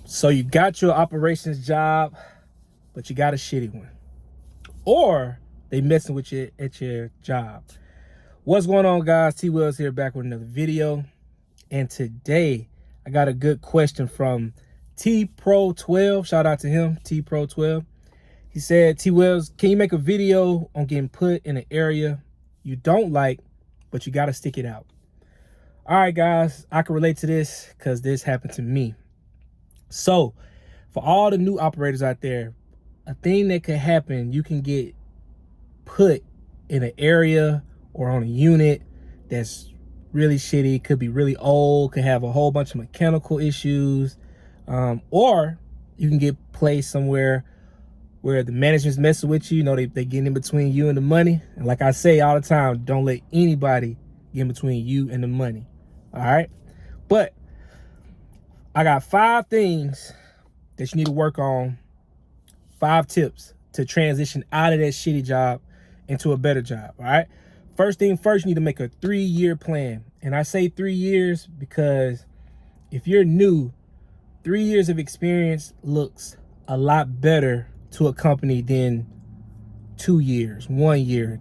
So you got your operations job, but you got a shitty one. Or they messing with you at your job. What's going on, guys? T Wells here, back with another video. And today I got a good question from T Pro 12. Shout out to him, T Pro 12. He said, T Wells, can you make a video on getting put in an area you don't like, but you got to stick it out? All right, guys, I can relate to this because this happened to me. So for all the new operators out there, a thing that could happen, you can get put in an area or on a unit that's really shitty, could be really old, could have a whole bunch of mechanical issues, or you can get placed somewhere where the management's messing with you. You know, they get in between you and the money. And like I say all the time, don't let anybody get in between you and the money. All right? But I got 5 things that you need to work on, 5 tips to transition out of that shitty job into a better job. All right? First thing first, you need to make a 3-year plan. And I say 3 years because if you're new, 3 years of experience looks a lot better to a company than 2 years, 1 year.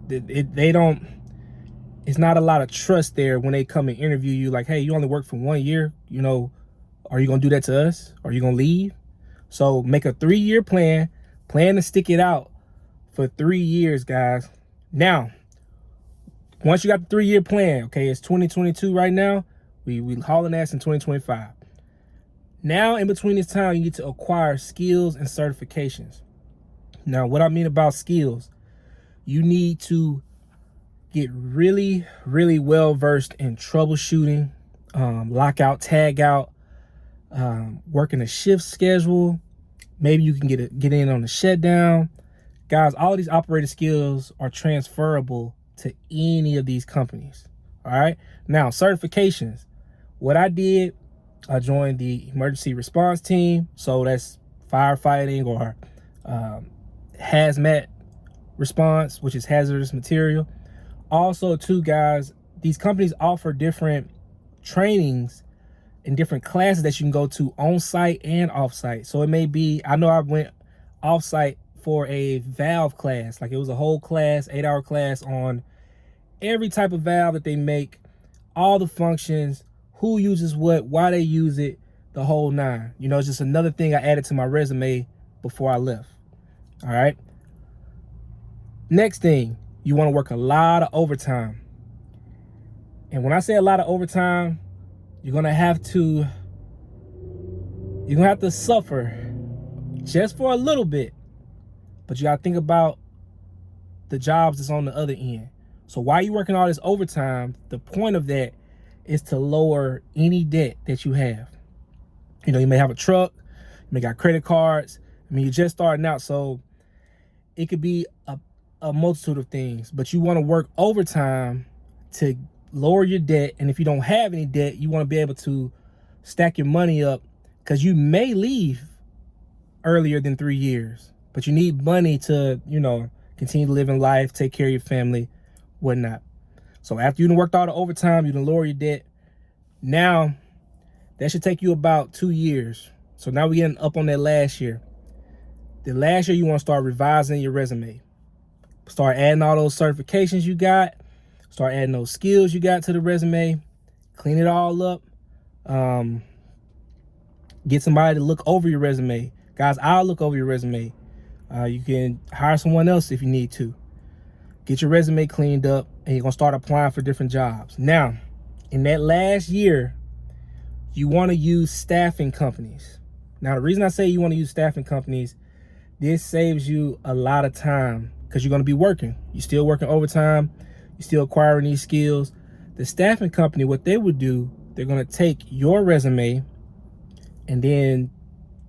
It's not a lot of trust there when they come and interview you like, hey, you only work for 1 year, you know, are you gonna do that to us? Are you gonna leave? So make a 3-year plan to stick it out for 3 years, guys. Now, once you got the 3-year plan, okay, it's 2022 right now, we hauling ass in 2025. Now, in between this time, you need to acquire skills and certifications. Now, what I mean about skills, you need to get really, really well versed in troubleshooting, lockout, tag out, working a shift schedule. Maybe you can get in on the shutdown. Guys, all of these operator skills are transferable to any of these companies. All right. Now, certifications. What I did, I joined the emergency response team. So that's firefighting or hazmat response, which is hazardous material. Also, too, guys, these companies offer different trainings and different classes that you can go to on site and off site. So it may be, I know I went off site for a valve class, like it was a whole class, 8-hour class on every type of valve that they make, all the functions, who uses what, why they use it, the whole 9. You know, it's just another thing I added to my resume before I left. All right. Next thing, you want to work a lot of overtime. And when I say a lot of overtime, you're gonna have to suffer just for a little bit, but you gotta think about the jobs that's on the other end. So while you're working all this overtime, the point of that is to lower any debt that you have. You know, you may have a truck, you may got credit cards. I mean, you're just starting out, so it could be a multitude of things, but you want to work overtime to lower your debt. And if you don't have any debt, you want to be able to stack your money up, because you may leave earlier than 3 years, but you need money to, you know, continue to live in life, take care of your family, whatnot. So after you've worked all the overtime, you can lower your debt. Now, that should take you about 2 years. So now we're getting up on that last year. The last year, you want to start revising your resume. Start adding all those certifications you got. Start adding those skills you got to the resume. Clean it all up. Get somebody to look over your resume. Guys, I'll look over your resume. You can hire someone else if you need to. Get your resume cleaned up, and you're going to start applying for different jobs. Now, in that last year, you want to use staffing companies. Now, the reason I say you want to use staffing companies, this saves you a lot of time, because you're going to be working. You're still working overtime. You're still acquiring these skills. The staffing company, what they would do, they're going to take your resume and then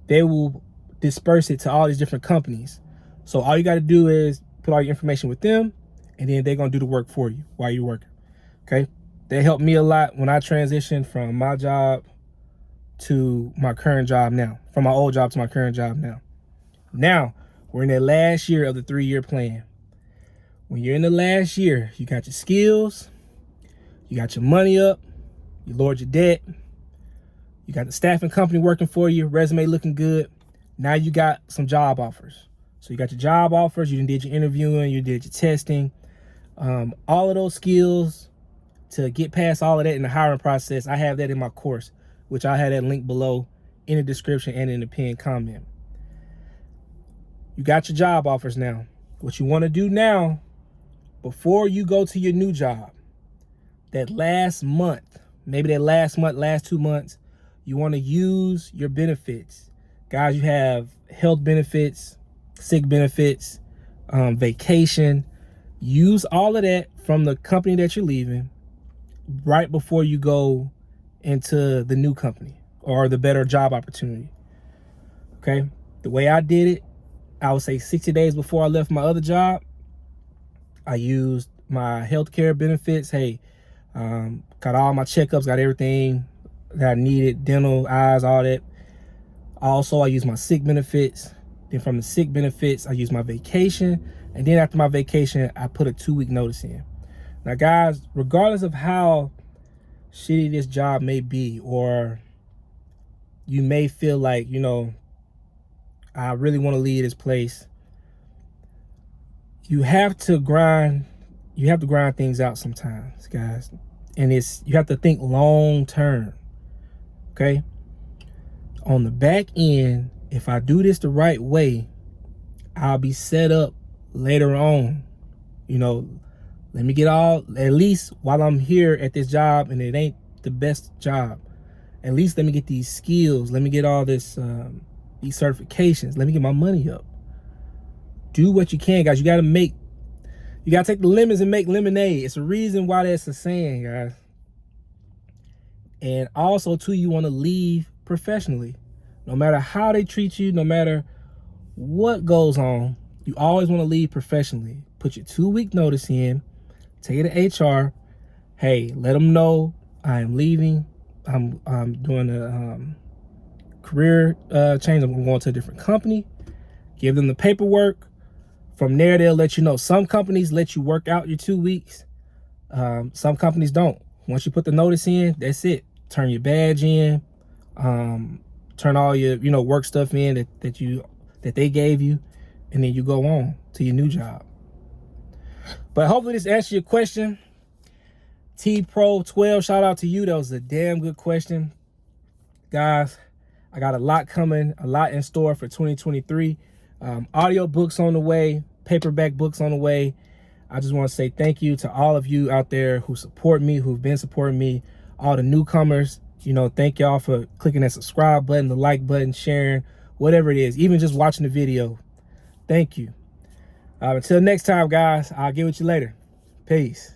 they will disperse it to all these different companies. So all you got to do is put all your information with them, and then they're going to do the work for you while you're working. Okay. They helped me a lot when I transitioned from my job to my current job now, from my old job to my current job now. Now, we're in that last year of the 3-year plan. When you're in the last year, you got your skills, you got your money up, you lowered your debt, You got the staffing company working for you, resume looking good. Now you got some job offers. So you got your job offers, you did your interviewing, you did your testing. All of those skills to get past all of that in the hiring process, I have that in my course, which I have that link below in the description and in the pinned comment. You got your job offers now. What you want to do now, before you go to your new job, that last month, maybe that last month, last 2 months, you want to use your benefits. Guys, you have health benefits, sick benefits, vacation. Use all of that from the company that you're leaving right before you go into the new company or the better job opportunity. Okay? The way I did it, I would say 60 days before I left my other job, I used my healthcare benefits. Hey, got all my checkups, got everything that I needed, dental, eyes, all that. Also, I used my sick benefits. Then from the sick benefits, I used my vacation. And then after my vacation, I put a 2-week notice in. Now, guys, regardless of how shitty this job may be, or you may feel like, you know, I really want to leave this place, you have to grind things out sometimes, guys. And you have to think long term. Okay? On the back end, if I do this the right way, I'll be set up later on. You know, let me get at least while I'm here at this job, and it ain't the best job, at least let me get these skills. Let me get all this, these certifications. Let me get my money up. Do what you can, guys. You got to take the lemons and make lemonade. It's a reason why that's a saying, guys. And also, too, you want to leave professionally. No matter how they treat you, no matter what goes on, you always want to leave professionally. Put your 2-week notice in. Take it to HR. Hey, let them know I am leaving. I'm doing a career change. I'm going to a different company. Give them the paperwork. From there, they'll let you know. Some companies let you work out your 2 weeks. Some companies don't. Once you put the notice in, that's it. Turn your badge in. Turn all your work stuff in that they gave you, and then you go on to your new job. But hopefully this answers your question. T-Pro12, shout out to you. That was a damn good question. Guys, I got a lot coming, a lot in store for 2023. Audio books on the way, paperback books on the way. I just want to say thank you to all of you out there who support me, who've been supporting me, all the newcomers. Thank y'all for clicking that subscribe button, the like button, sharing, whatever it is, even just watching the video. Thank you. Until next time, guys, I'll get with you later. Peace.